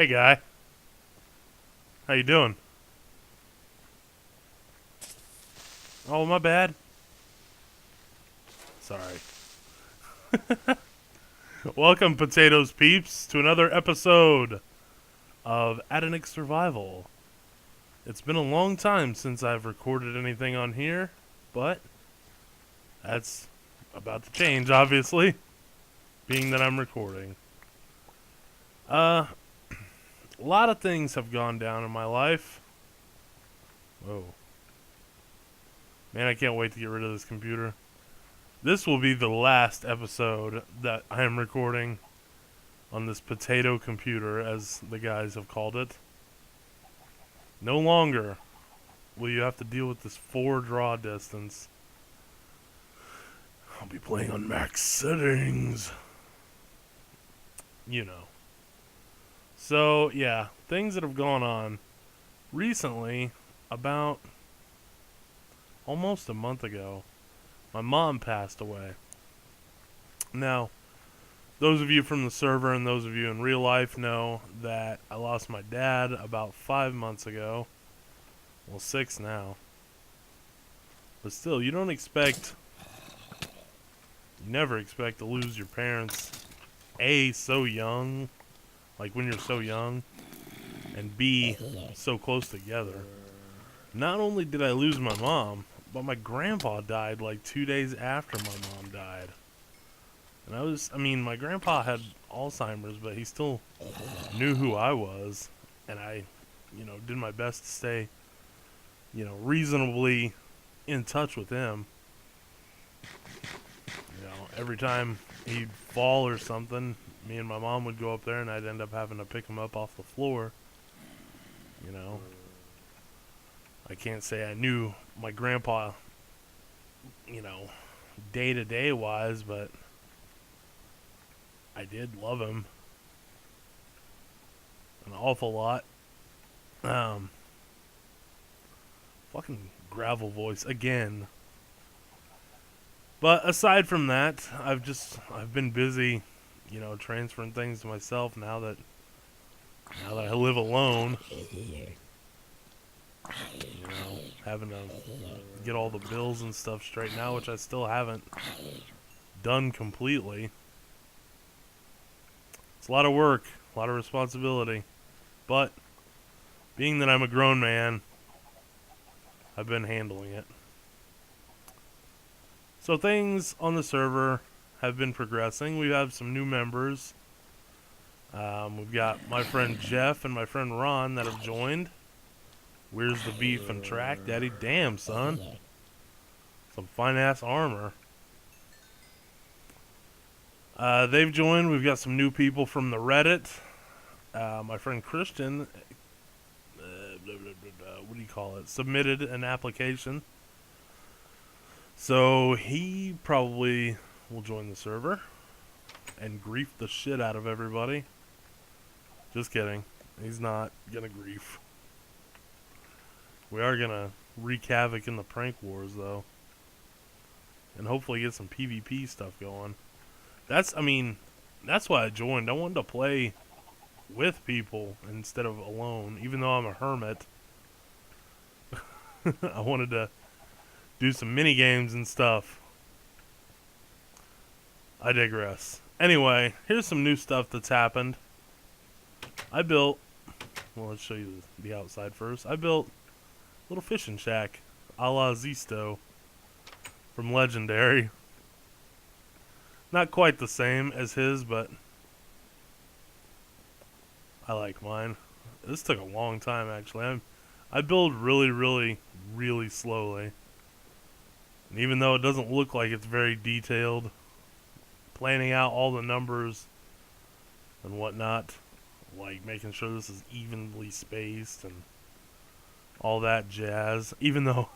Hey, guy. How you doing? Oh, my bad. Sorry. Welcome, Potatoes Peeps, to another episode of AdanicxSurvival. It's been a long time since I've recorded anything on here, but that's about to change, obviously, being that I'm recording. A lot of things have gone down in my life. Whoa. Man, I can't wait to get rid of this computer. This will be the last episode that I am recording on this potato computer, as the guys have called it. No longer will you have to deal with this 4 draw distance. I'll be playing on max settings. You know. So, yeah, things that have gone on recently, about almost a month ago, my mom passed away. Now, those of you from the server and those of you in real life know that I lost my dad about 5 months ago. Well, 6 now. But still, you never expect to lose your parents, A, so young, like when you're so young, and B, so close together. Not only did I lose my mom, but my grandpa died like 2 days after my mom died. And my grandpa had Alzheimer's, but he still knew who I was. And I, did my best to stay, reasonably in touch with him. Every time he'd fall or something, me and my mom would go up there and I'd end up having to pick him up off the floor. I can't say I knew my grandpa, day-to-day wise, but I did love him an awful lot. Fucking gravel voice again. But aside from that, I've been busy, transferring things to myself now that I live alone. Having to get all the bills and stuff straight now, which I still haven't done completely. It's a lot of work, a lot of responsibility, but being that I'm a grown man, I've been handling it. So things on the server have been progressing. We have some new members. We've got my friend Jeff and my friend Ron that have joined. Where's the beef and track, Daddy? Damn, son. Some fine-ass armor. They've joined. We've got some new people from the Reddit. My friend Christian, submitted an application. So he probably will join the server and grief the shit out of everybody. Just kidding. He's not gonna grief. We are gonna wreak havoc in the prank wars, though. And hopefully get some PvP stuff going. That's why I joined. I wanted to play with people instead of alone, even though I'm a hermit. I wanted to do some mini games and stuff. I digress. Anyway, here's some new stuff that's happened. Let's show you the outside first. I built a little fishing shack a la Zisto from Legendary. Not quite the same as his, but I like mine. This took a long time, actually. I build really, really, really slowly. And even though it doesn't look like it's very detailed, planning out all the numbers and whatnot, like making sure this is evenly spaced and all that jazz. Even though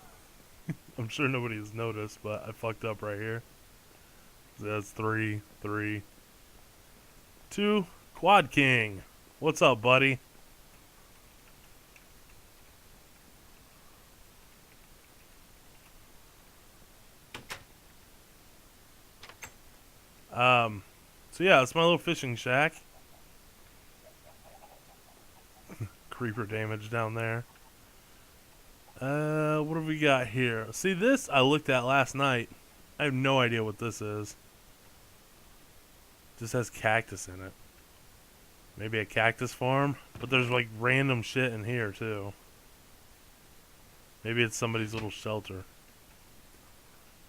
I'm sure nobody has noticed, but I fucked up right here. That's 3, 3, 2. Quad King. What's up, buddy? So yeah, it's my little fishing shack. creeper damage down there. What have we got here? See, this I looked at last night. I have no idea what this is. Just has cactus in it. Maybe a cactus farm? But there's like random shit in here too. Maybe it's somebody's little shelter.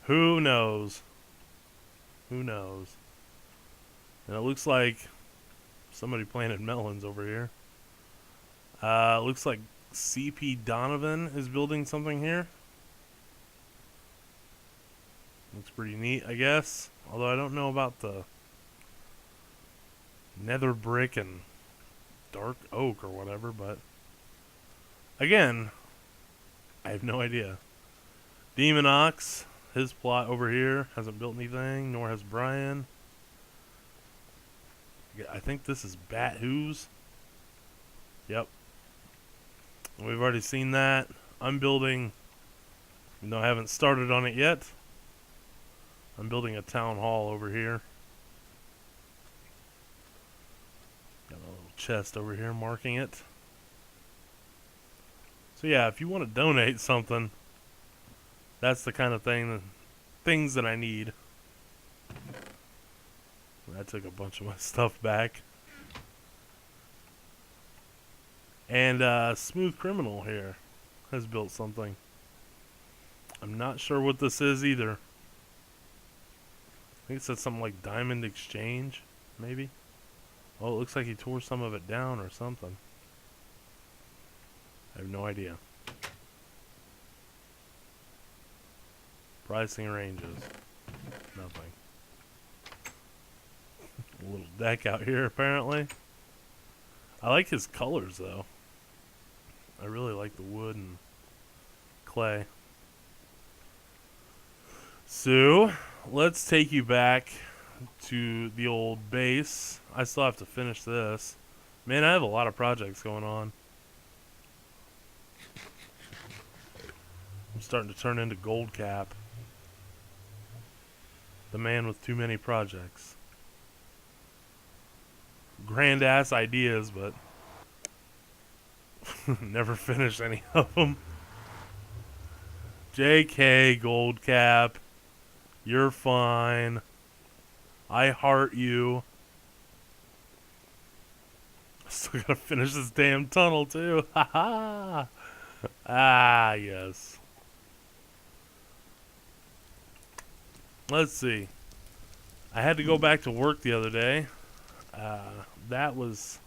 Who knows? Who knows? And it looks like somebody planted melons over here. Looks like CP Donovan is building something here. Looks pretty neat, I guess. Although I don't know about the nether brick and dark oak or whatever, but again, I have no idea. Demon Ox, his plot over here, hasn't built anything, nor has Brian. I think this is Bat Who's. Yep. We've already seen that. I'm building, even though I haven't started on it yet, I'm building a town hall over here. Got a little chest over here marking it. So yeah, if you want to donate something, that's the kind of things that I need. I took a bunch of my stuff back. And Smooth Criminal here has built something. I'm not sure what this is either. I think it said something like Diamond Exchange, maybe? Oh, it looks like he tore some of it down or something. I have no idea. Pricing ranges. Nothing. A little deck out here, apparently. I like his colors, though. I really like the wood and clay. So, let's take you back to the old base. I still have to finish this. Man, I have a lot of projects going on. I'm starting to turn into Gold Cap. The man with too many projects. Grand ass ideas, but never finish any of them. JK, Gold Cap. You're fine. I heart you. I still gotta finish this damn tunnel, too. Ha ha! Ah, yes. Let's see. I had to go back to work the other day. That was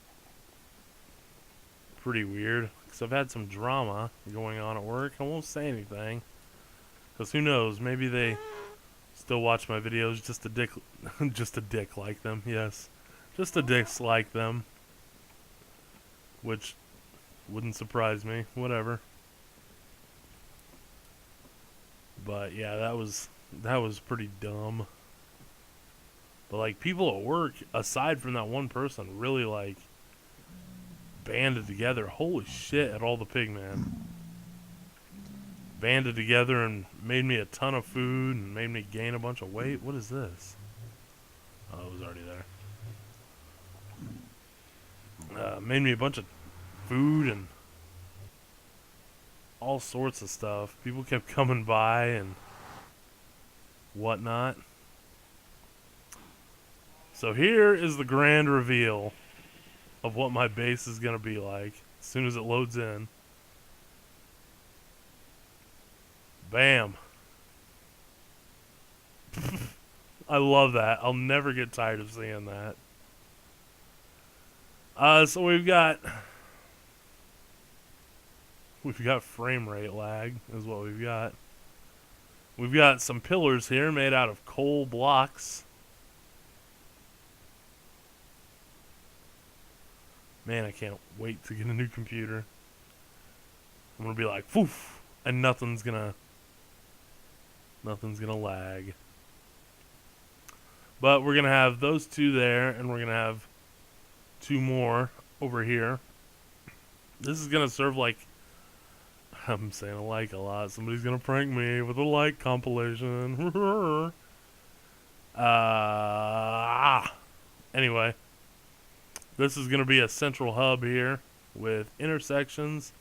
pretty weird, because I've had some drama going on at work. I won't say anything, because who knows, maybe they still watch my videos just a dick like them, yes. Just a dicks like them. Which wouldn't surprise me, whatever. But yeah, that was pretty dumb. But like, people at work, aside from that one person, really like banded together. Holy shit, at all the pigman. Banded together and made me a ton of food and made me gain a bunch of weight. What is this? Oh, it was already there. Made me a bunch of food and all sorts of stuff. People kept coming by and whatnot. So here is the grand reveal of what my base is going to be like as soon as it loads in. Bam. I love that. I'll never get tired of seeing that. So we've got frame rate lag is what we've got. We've got some pillars here made out of coal blocks. Man, I can't wait to get a new computer. I'm gonna be like, poof, and nothing's gonna lag. But we're gonna have those two there, and we're gonna have two more over here. This is gonna serve like, I'm saying a like a lot. Somebody's gonna prank me with a like compilation. Anyway. This is going to be a central hub here with intersections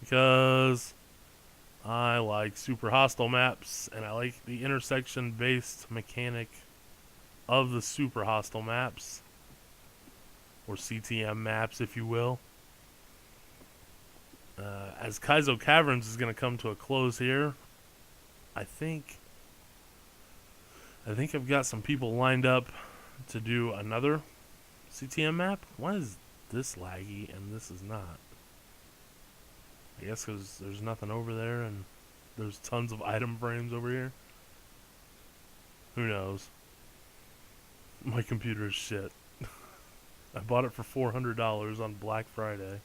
because I like super hostile maps and I like the intersection based mechanic of the super hostile maps, or CTM maps if you will. As Kaizo Caverns is going to come to a close here, I think I've got some people lined up to do another CTM map. Why is this laggy and this is not? I guess because there's nothing over there and there's tons of item frames over here. Who knows? My computer is shit. I bought it for $400 on Black Friday.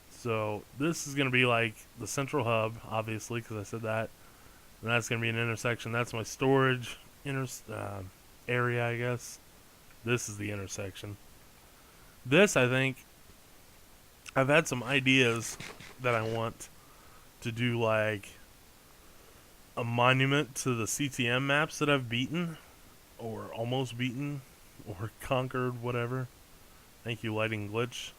So this is going to be like the central hub, obviously, because I said that. And that's going to be an intersection. That's my storage area, I guess. This is the intersection. This, I think, I've had some ideas that I want to do, like a monument to the CTM maps that I've beaten, or almost beaten, or conquered, whatever. Thank you, Lighting Glitch.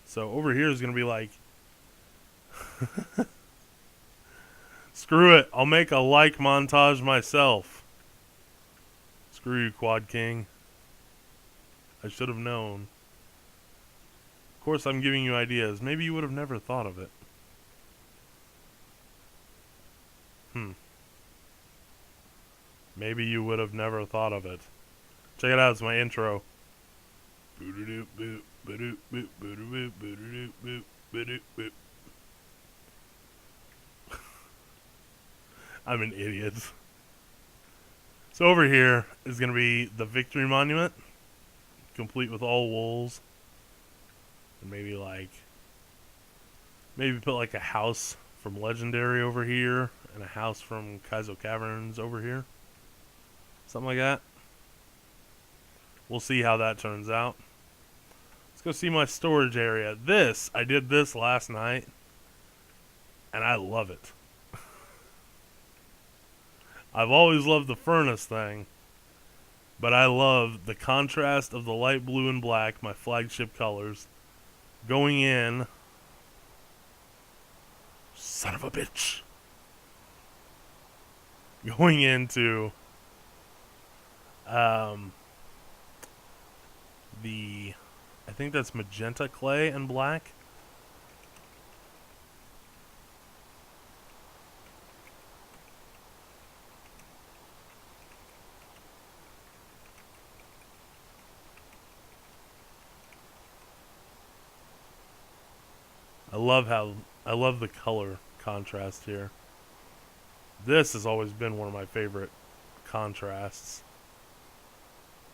So over here is going to be like, screw it, I'll make a like montage myself. Screw you, Quad King. I should have known. Of course, I'm giving you ideas. Maybe you would have never thought of it. Maybe you would have never thought of it. Check it out, it's my intro. I'm an idiot. So over here is going to be the Victory Monument, complete with all wolves. And maybe put like a house from Legendary over here, and a house from Kaizo Caverns over here. Something like that. We'll see how that turns out. Let's go see my storage area. I did this last night, and I love it. I've always loved the furnace thing, but I love the contrast of the light blue and black, my flagship colors, going in. Son of a bitch. Going into I think that's magenta clay and black. I love the color contrast here. This has always been one of my favorite contrasts.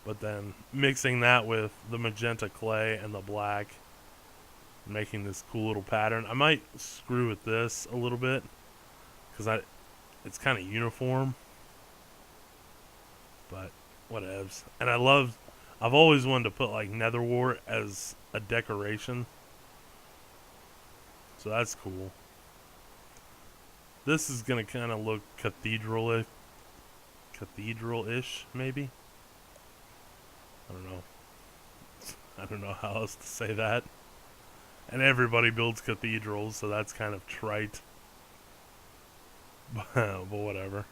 But then mixing that with the magenta clay and the black, making this cool little pattern. I might screw with this a little bit because it's kind of uniform. But whatevs. And I've always wanted to put like nether wart as a decoration. So that's cool. This is going to kind of look cathedral-ish, maybe? I don't know. I don't know how else to say that. And everybody builds cathedrals, so that's kind of trite. But whatever.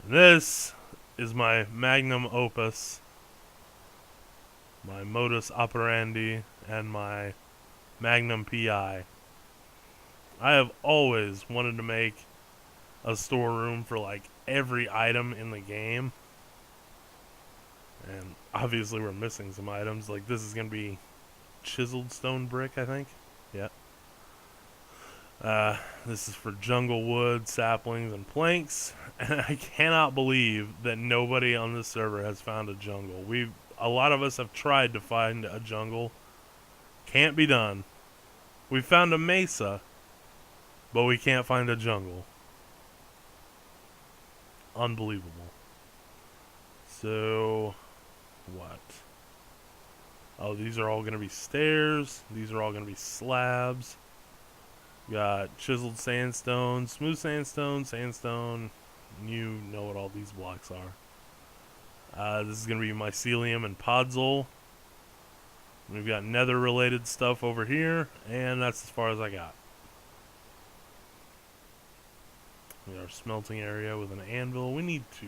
And this is my magnum opus, my modus operandi, and my magnum PI. I have always wanted to make a storeroom for like every item in the game. And obviously we're missing some items. Like this is going to be chiseled stone brick, I think. Yeah. This is for jungle wood, saplings, and planks. And I cannot believe that nobody on this server has found a jungle. A lot of us have tried to find a jungle. Can't be done. We found a mesa, but we can't find a jungle. Unbelievable. So, what? Oh, these are all going to be stairs. These are all going to be slabs. Got chiseled sandstone, smooth sandstone, sandstone. You know what all these blocks are. This is going to be mycelium and podzol. We've got nether related stuff over here, and that's as far as I got. We got our smelting area with an anvil. We need to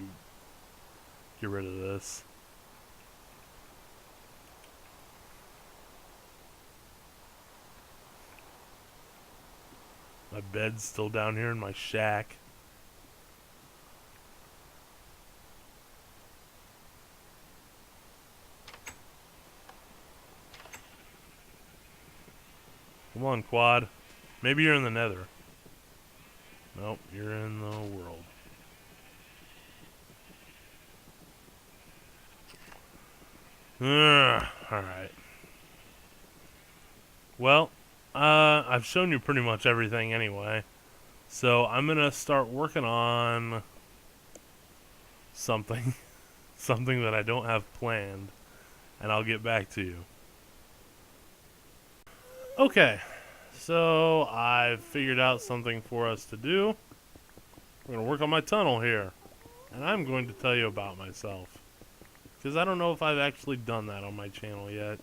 get rid of this. My bed's still down here in my shack. Come on, quad. Maybe you're in the nether. Nope, you're in the world. Alright. Well, I've shown you pretty much everything anyway. So I'm going to start working on something. Something that I don't have planned. And I'll get back to you. Okay. So I've figured out something for us to do. I'm going to work on my tunnel here. And I'm going to tell you about myself. Because I don't know if I've actually done that on my channel yet.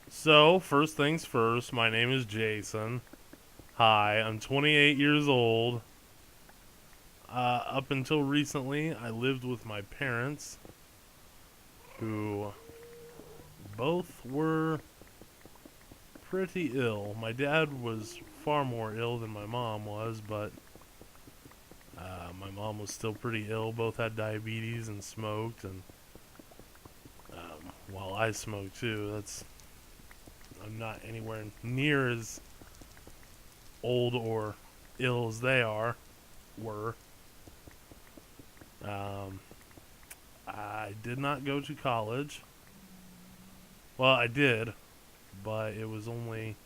So, first things first, my name is Jayson. Hi, I'm 28 years old. Up until recently, I lived with my parents, who both were pretty ill. My dad was far more ill than my mom was, but my mom was still pretty ill. Both had diabetes and smoked, and while I smoked too, I'm not anywhere near as old or ill as they were. I did not go to college. Well, I did, but it was only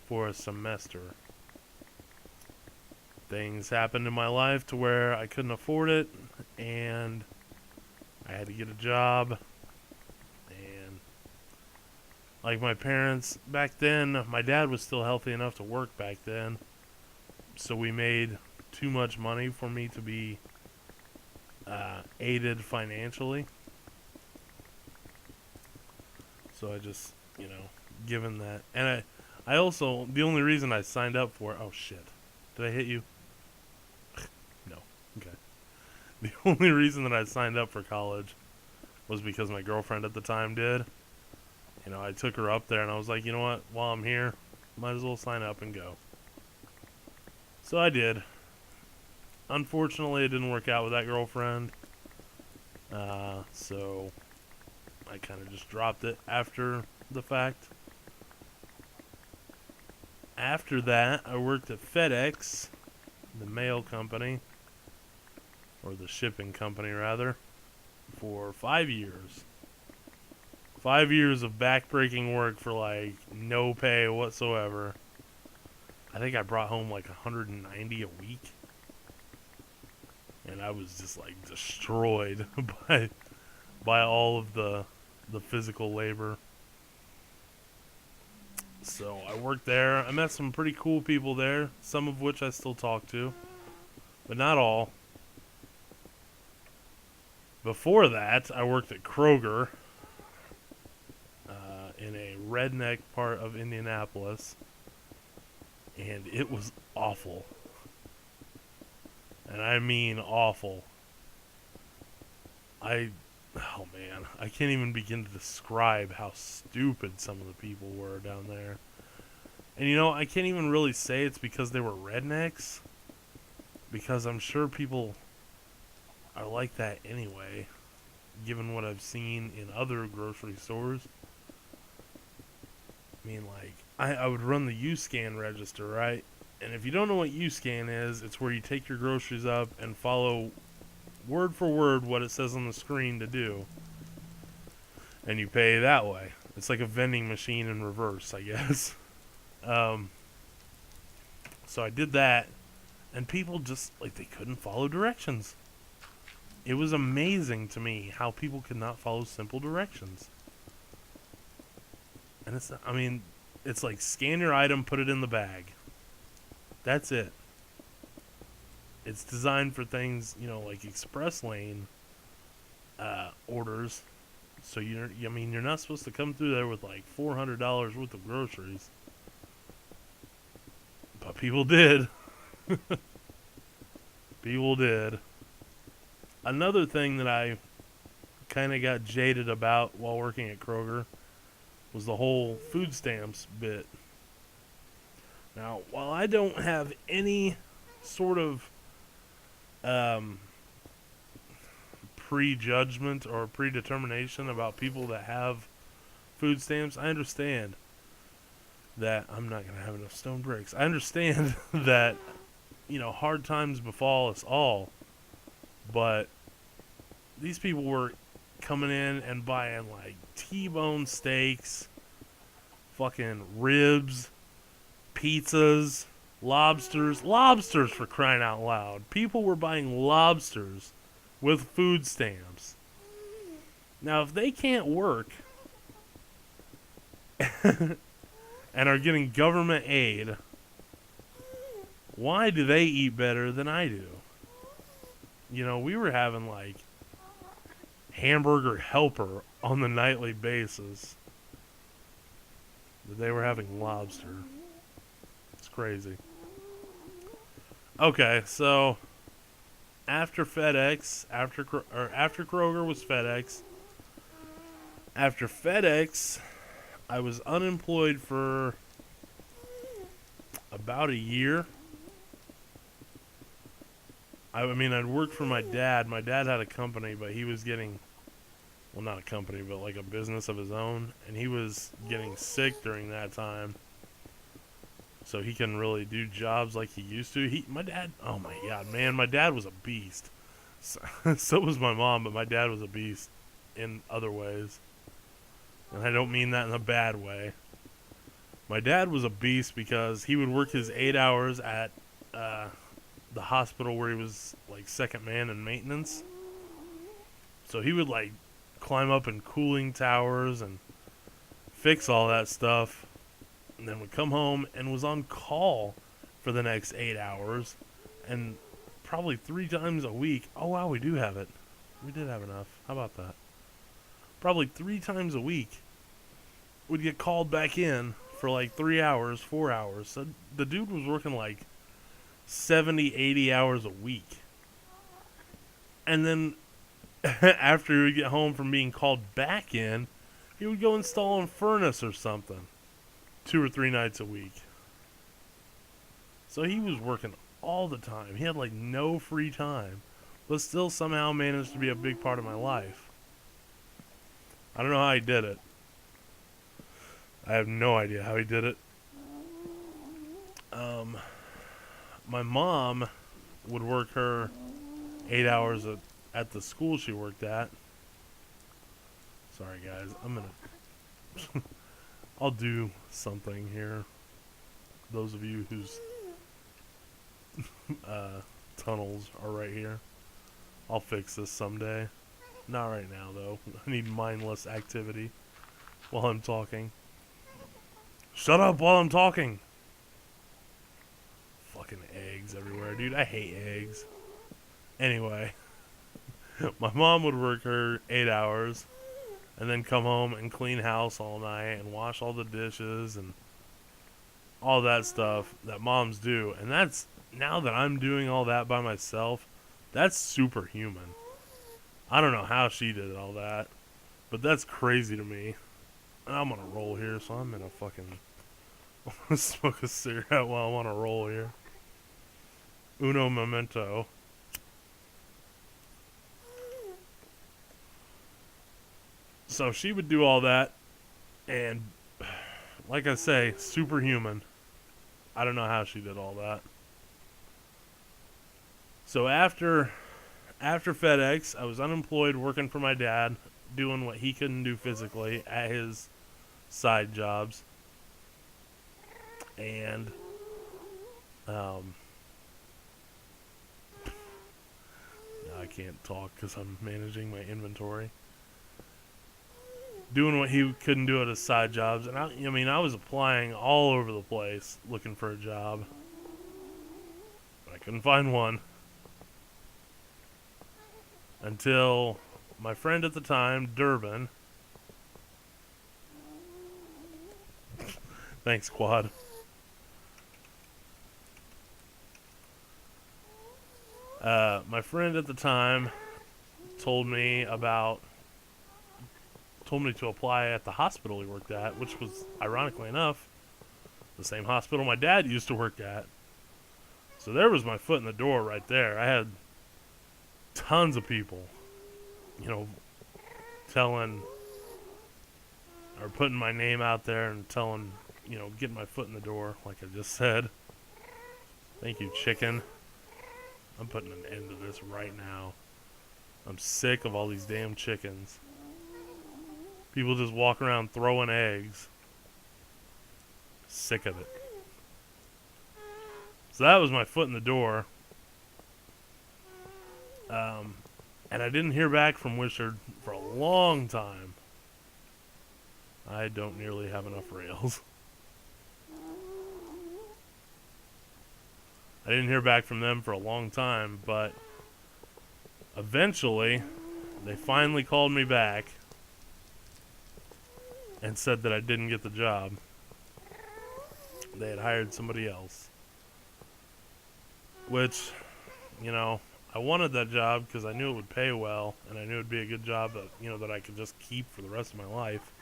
for a semester. Things happened in my life to where I couldn't afford it, and I had to get a job. And like my parents back then, my dad was still healthy enough to work back then, so we made too much money for me to be aided financially. So I just, given that, and I also, the only reason I signed up for it, oh shit, did I hit you? No, okay. The only reason that I signed up for college was because my girlfriend at the time did. I took her up there and I was like, you know what, while I'm here, might as well sign up and go. So I did. Unfortunately, it didn't work out with that girlfriend. So I kind of just dropped it after the fact. After that, I worked at FedEx, the mail company, or the shipping company rather, for 5 years. 5 years of backbreaking work for like no pay whatsoever. I think I brought home like 190 a week. And I was just like destroyed by all of the physical labor. So I worked there. I met some pretty cool people there, some of which I still talk to, but not all. Before that, I worked at Kroger in a redneck part of Indianapolis, and it was awful. And I mean awful. Oh man, I can't even begin to describe how stupid some of the people were down there. And I can't even really say it's because they were rednecks, because I'm sure people are like that anyway, given what I've seen in other grocery stores. I mean, like, I would run the U-Scan register, right? And if you don't know what U-Scan is, it's where you take your groceries up and follow word for word what it says on the screen to do. And you pay that way. It's like a vending machine in reverse, I guess. So I did that, and people just, like, they couldn't follow directions. It was amazing to me how people could not follow simple directions. And it's like scan your item, put it in the bag. That's it. It's designed for things, like Express Lane. orders. So you're not supposed to come through there with like $400 worth of groceries. But people did. People did. Another thing that I kind of got jaded about while working at Kroger was the whole food stamps bit. Now, while I don't have any sort of prejudgment or predetermination about people that have food stamps, I understand that I'm not going to have enough stone bricks. I understand that, hard times befall us all, but these people were coming in and buying like T-bone steaks, fucking ribs, pizzas, lobsters for crying out loud. People were buying lobsters with food stamps. Now, if they can't work and are getting government aid, why do they eat better than I do? We were having like hamburger helper on the nightly basis. But they were having lobster. It's crazy. Okay, so after FedEx, after Kroger was FedEx. After FedEx, I was unemployed for about a year. I'd worked for my dad. My dad had a company, but he was getting, well, not a company, but like a business of his own, and he was getting sick during that time. So he couldn't really do jobs like he used to. My dad, oh my god, man, my dad was a beast. So was my mom, but my dad was a beast in other ways. And I don't mean that in a bad way. My dad was a beast because he would work his 8 hours at the hospital where he was like second man in maintenance. So he would like climb up in cooling towers and fix all that stuff, and then would come home and was on call for the next 8 hours, and probably 3 times a week. Oh wow, we do have it. We did have enough. How about that? Probably 3 times a week would get called back in for like 3 hours, 4 hours. So the dude was working like 70, 80 hours a week. And then after he would get home from being called back in, he would go install a furnace or something 2 or 3 nights a week. So he was working all the time. He had like no free time, but still somehow managed to be a big part of my life. I don't know how he did it. I have no idea how he did it. My mom would work her 8 hours at the school she worked at. Sorry guys, I'll do something here. Those of you whose tunnels are right here, I'll fix this someday. Not right now though. I need mindless activity while I'm talking. Shut up while I'm talking! Fucking eggs everywhere, dude. I hate eggs. Anyway, my mom would work her 8 hours and then come home and clean house all night and wash all the dishes and all that stuff that moms do. And that's, now that I'm doing all that by myself, that's superhuman. I don't know how she did all that, but that's crazy to me. And I'm on a roll here, so I'm gonna fucking smoke a cigarette while I'm on a roll here. Uno momento. So she would do all that, and like I say, superhuman. I don't know how she did all that. So after FedEx, I was unemployed working for my dad, doing what he couldn't do physically at his side jobs. And I can't talk because I'm managing my inventory. Doing what he couldn't do at his side jobs. And I was applying all over the place looking for a job. But I couldn't find one. Until my friend at the time, Durbin. Thanks, Quad. My friend at the time told me to apply at the hospital he worked at, which was, ironically enough, the same hospital my dad used to work at. So there was my foot in the door right there. I had tons of people, telling or putting my name out there and telling, getting my foot in the door, like I just said. Thank you, chicken. I'm putting an end to this right now. I'm sick of all these damn chickens. People just walk around throwing eggs. Sick of it. So that was my foot in the door. And I didn't hear back from Wishard for a long time. I don't nearly have enough rails. I didn't hear back from them for a long time, but eventually they finally called me back and said that I didn't get the job. They had hired somebody else. Which, I wanted that job because I knew it would pay well, and I knew it would be a good job that, that I could just keep for the rest of my life.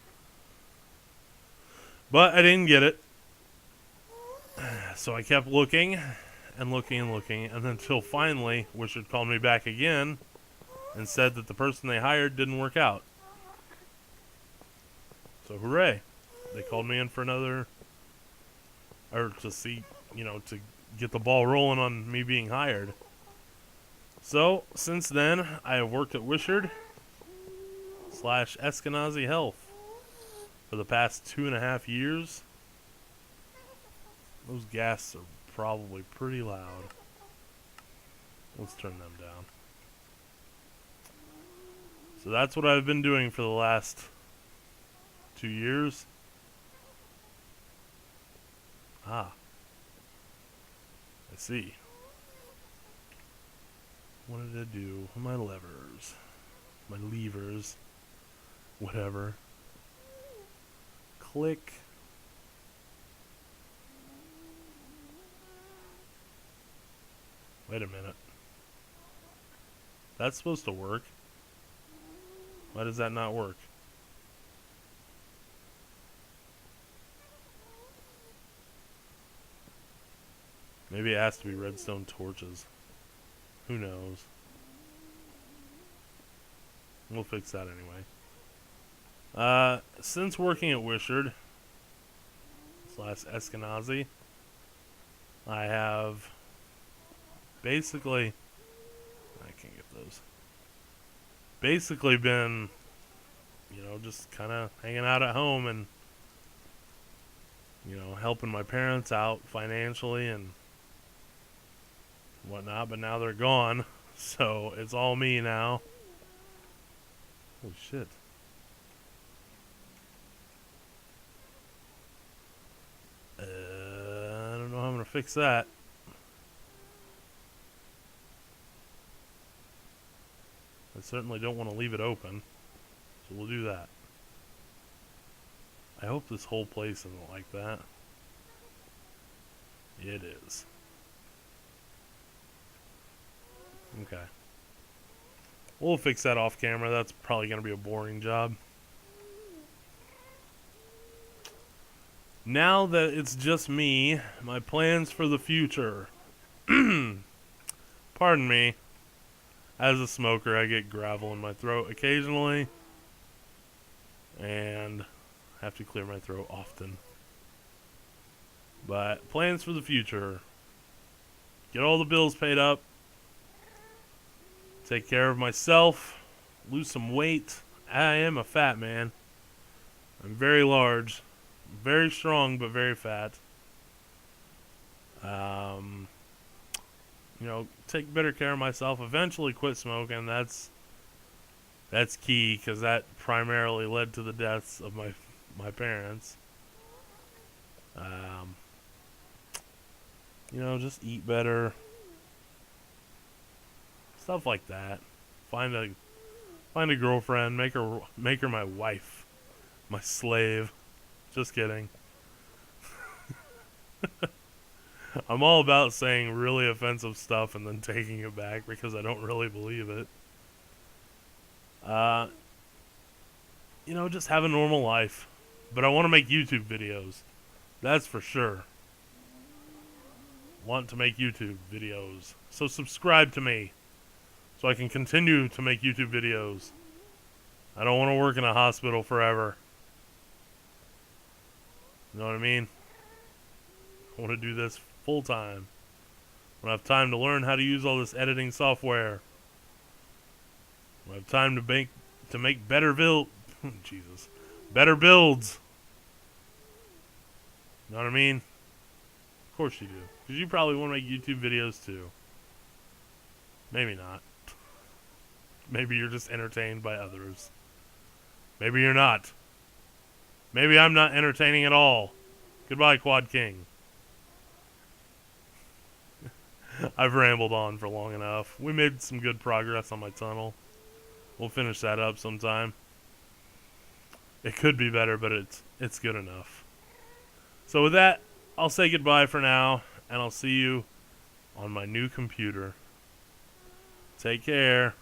But I didn't get it. So I kept looking and looking and looking, and until finally Wishard called me back again and said that the person they hired didn't work out. So hooray. They called me in for another, or to see, to get the ball rolling on me being hired. So, since then, I have worked at Wishard / Eskenazi Health for the past 2.5 years. Those gas are probably pretty loud. Let's turn them down. So that's what I've been doing for the last 2 years. I see. What did I do? My levers. My levers. Whatever. Click. Wait a minute. That's supposed to work. Why does that not work? Maybe it has to be redstone torches. Who knows? We'll fix that anyway. Since working at Wishard / Eskenazi, I have basically, I can't get those. Basically been, just kind of hanging out at home and, helping my parents out financially and whatnot, but now they're gone, so it's all me now. Holy shit. I don't know how I'm gonna fix that. I certainly don't want to leave it open, so we'll do that. I hope this whole place isn't like that. It is. Okay. We'll fix that off camera. That's probably going to be a boring job. Now that it's just me, my plans for the future. Pardon me. As a smoker, I get gravel in my throat occasionally. And have to clear my throat often. But plans for the future. Get all the bills paid up. Take care of myself. Lose some weight. I am a fat man. I'm very large. Very strong, but very fat. Take better care of myself. Eventually quit smoking. That's key, because that primarily led to the deaths of my parents. Just eat better. Stuff like that. Find Find a girlfriend, make her my wife, my slave. Just kidding. I'm all about saying really offensive stuff and then taking it back because I don't really believe it. Just have a normal life. But I want to make YouTube videos. That's for sure. Want to make YouTube videos. So subscribe to me so I can continue to make YouTube videos. I don't want to work in a hospital forever. You know what I mean? I want to do this full time. I have time to learn how to use all this editing software. I have time to make better better builds. You know what I mean? Of course you do. Because you probably want to make YouTube videos too. Maybe not. Maybe you're just entertained by others. Maybe you're not. Maybe I'm not entertaining at all. Goodbye, Quad King. I've rambled on for long enough. We made some good progress on my tunnel. We'll finish that up sometime. It could be better, but it's good enough. So with that, I'll say goodbye for now, and I'll see you on my new computer. Take care.